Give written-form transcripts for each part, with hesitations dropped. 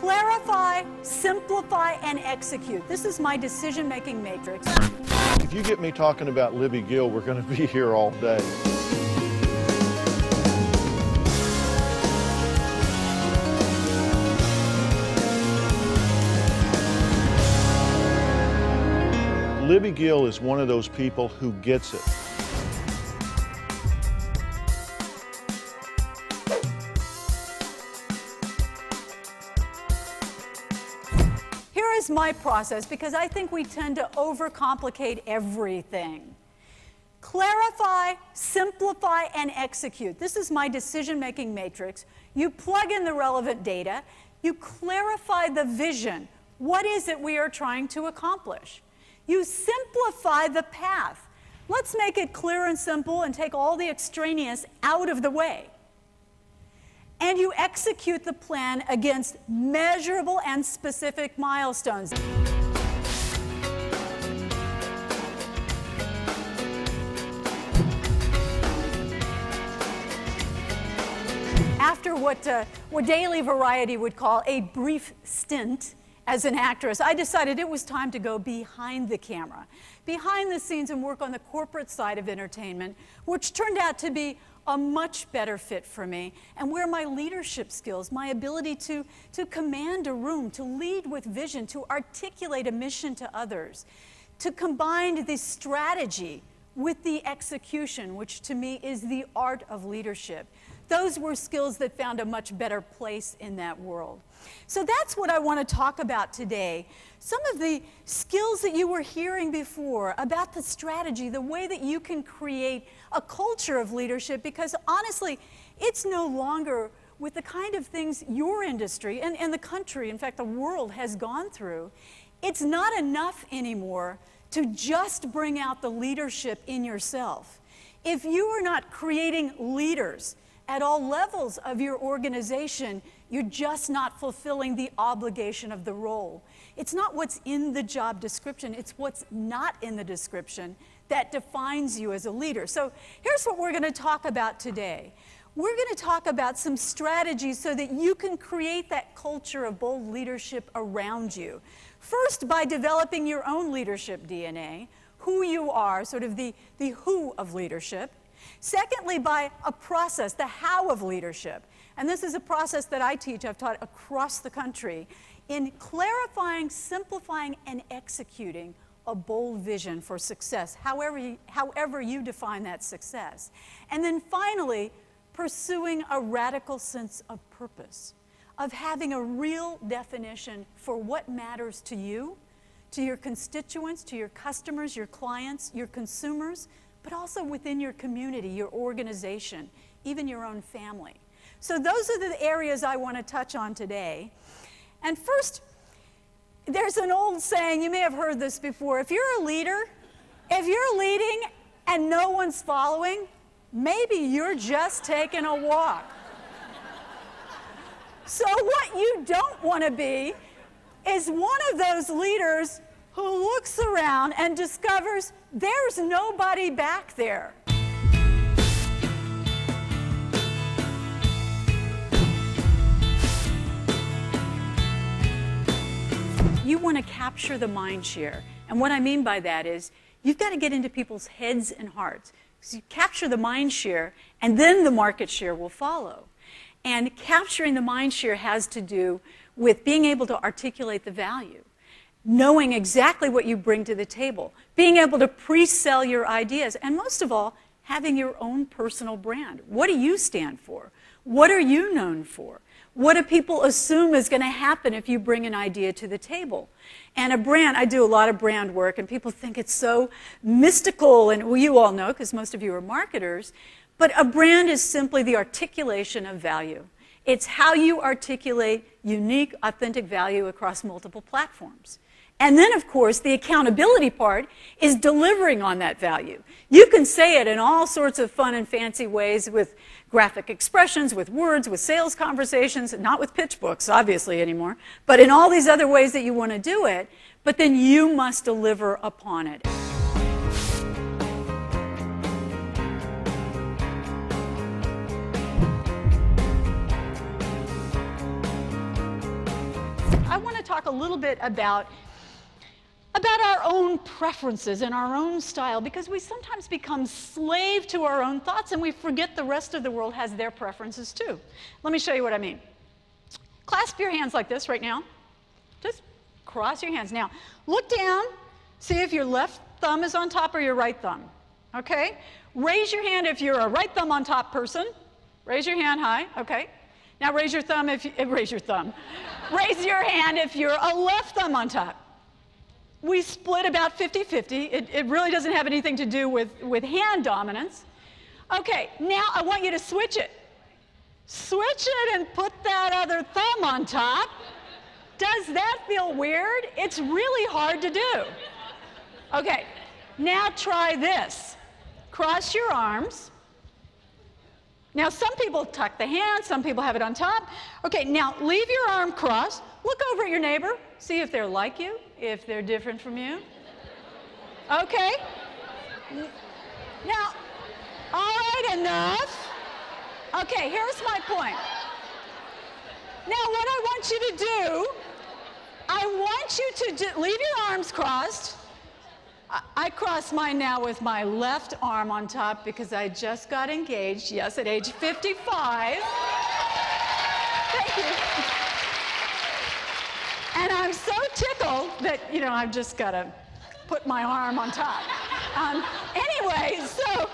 clarify, simplify, and execute. This is my decision-making matrix. If you get me talking about libbygill, we're going to be here all day. Libbygill is one of those people who gets it. Here is my process, because I think we tend to overcomplicate everything. Clarify, simplify, and execute. This is my decision-making matrix. You plug in the relevant data. You clarify the vision. What is it we are trying to accomplish? You simplify the path. Let's make it clear and simple and take all the extraneous out of the way. And you execute the plan against measurable and specific milestones. After what Daily Variety would call a brief stint as an actress, I decided it was time to go behind the camera, behind the scenes, and work on the corporate side of entertainment, which turned out to be a much better fit for me, and where my leadership skills, my ability to command a room, to lead with vision, to articulate a mission to others, to combine the strategy with the execution, which to me is the art of leadership. Those were skills that found a much better place in that world. So that's what I want to talk about today. Some of the skills that you were hearing before about the strategy, the way that you can create a culture of leadership, because honestly, it's no longer with the kind of things your industry and the country, in fact, the world has gone through. It's not enough anymore to just bring out the leadership in yourself. If you are not creating leaders at all levels of your organization, you're just not fulfilling the obligation of the role. It's not what's in the job description, it's what's not in the description that defines you as a leader. So here's what we're going to talk about today. We're going to talk about some strategies so that you can create that culture of bold leadership around you. First, by developing your own leadership DNA, who you are, sort of the who of leadership. Secondly, by a process, the how of leadership. And this is a process that I teach, I've taught across the country, in clarifying, simplifying, and executing a bold vision for success, however you define that success. And then finally, pursuing a radical sense of purpose, of having a real definition for what matters to you, to your constituents, to your customers, your clients, your consumers, but also within your community, your organization, even your own family. So those are the areas I want to touch on today. And first, there's an old saying, you may have heard this before, if you're a leader, if you're leading and no one's following, maybe you're just taking a walk. So what you don't want to be is one of those leaders who looks around and discovers there's nobody back there. You want to capture the mind share. And what I mean by that is you've got to get into people's heads and hearts. So you capture the mind share, and then the market share will follow. And capturing the mind share has to do with being able to articulate the value, knowing exactly what you bring to the table, being able to pre-sell your ideas, and most of all, having your own personal brand. What do you stand for? What are you known for? What do people assume is going to happen if you bring an idea to the table? And a brand, I do a lot of brand work, and people think it's so mystical, and well, you all know, because most of you are marketers, but a brand is simply the articulation of value. It's how you articulate unique, authentic value across multiple platforms. And then, of course, the accountability part is delivering on that value. You can say it in all sorts of fun and fancy ways with graphic expressions, with words, with sales conversations, not with pitch books, obviously, anymore, but in all these other ways that you want to do it, but then you must deliver upon it. talk a little bit about our own preferences and our own style, because we sometimes become slave to our own thoughts and we forget the rest of the world has their preferences too. Let me show you what I mean. Clasp your hands like this right now. Just cross your hands. Now, look down. See if your left thumb is on top or your right thumb. Okay? Raise your hand if you're a right thumb on top person. Raise your hand high. Okay. Now raise your thumb if you, raise your thumb. Raise your hand if you're a left thumb on top. We split about 50-50. It really doesn't have anything to do with hand dominance. Okay, now I want you to switch it. Switch it and put that other thumb on top. Does that feel weird? It's really hard to do. Okay, now try this. Cross your arms. Now some people tuck the hand, some people have it on top. Okay, now leave your arm crossed. Look over at your neighbor. See if they're like you, if they're different from you. Okay. Now, all right, enough. Okay, here's my point. Now what I want you to do, I want you to leave your arms crossed. I cross mine now with my left arm on top because I just got engaged, yes, at age 55. Thank you. And I'm so tickled that, you know, I've just got to put my arm on top. Anyway, so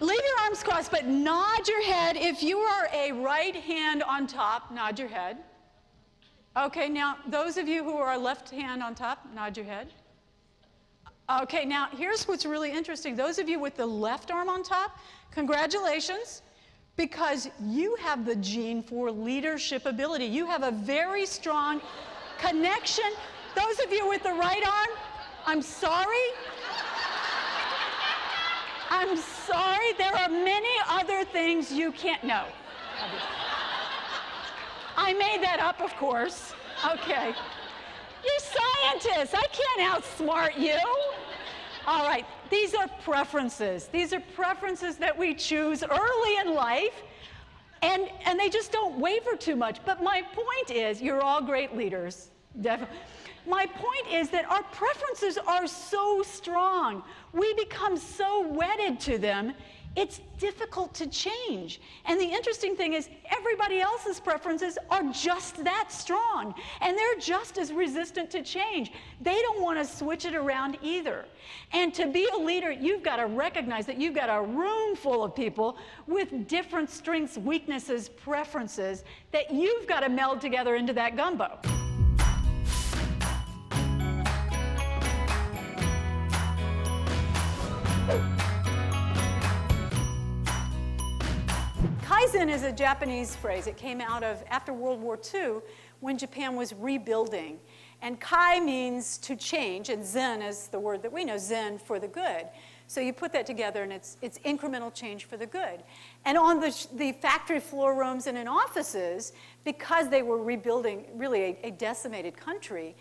leave your arms crossed, but nod your head. If you are a right hand on top, nod your head. Okay, now those of you who are left hand on top, nod your head. Okay, now here's what's really interesting. Those of you with the left arm on top, congratulations, because you have the gene for leadership ability. You have a very strong connection. Those of you with the right arm, I'm sorry. I'm sorry, there are many other things you can't know. I made that up, of course. Okay. You're scientists. I can't outsmart you. All right. These are preferences. These are preferences that we choose early in life, and they just don't waver too much. But my point is, you're all great leaders, definitely. My point is that our preferences are so strong. We become so wedded to them, it's difficult to change. And the interesting thing is everybody else's preferences are just that strong, and they're just as resistant to change. They don't want to switch it around either. And to be a leader, you've got to recognize that you've got a room full of people with different strengths, weaknesses, preferences that you've got to meld together into that gumbo. Kaizen is a Japanese phrase. It came out of after World War II when Japan was rebuilding. And Kai means to change, and Zen is the word that we know, Zen for the good. So you put that together, and it's incremental change for the good. And on the factory floor rooms and in offices, because they were rebuilding really a decimated country,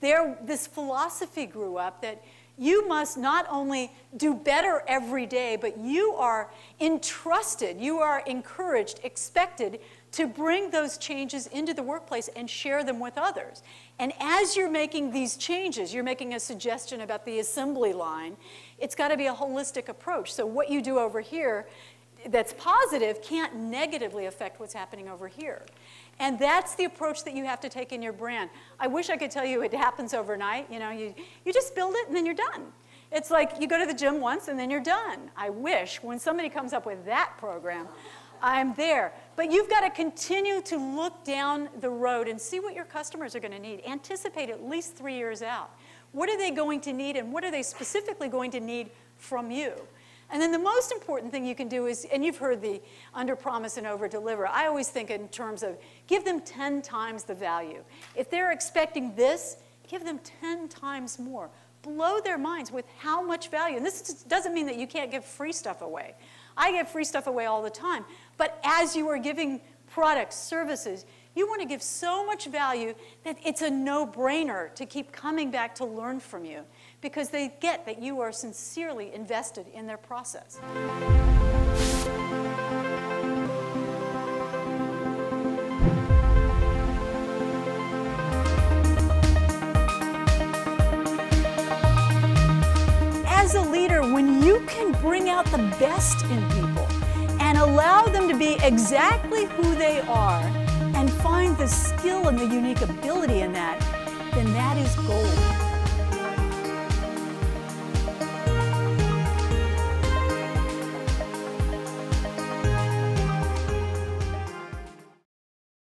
this philosophy grew up that you must not only do better every day, but you are entrusted, you are encouraged, expected to bring those changes into the workplace and share them with others. And as you're making these changes, you're making a suggestion about the assembly line, it's got to be a holistic approach. So what you do over here that's positive can't negatively affect what's happening over here. And that's the approach that you have to take in your brand. I wish I could tell you it happens overnight. You know, you just build it and then you're done. It's like you go to the gym once and then you're done. I wish when somebody comes up with that program, I'm there. But you've got to continue to look down the road and see what your customers are going to need. Anticipate at least 3 years out. What are they going to need, and what are they specifically going to need from you? And then the most important thing you can do is, and you've heard the under-promise and over-deliver. I always think in terms of give them 10 times the value. If they're expecting this, give them 10 times more. Blow their minds with how much value. And this doesn't mean that you can't give free stuff away. I give free stuff away all the time. But as you are giving products, services, you want to give so much value that it's a no-brainer to keep coming back to learn from you, because they get that you are sincerely invested in their process. creator, when you can bring out the best in people and allow them to be exactly who they are and find the skill and the unique ability in that, then that is gold.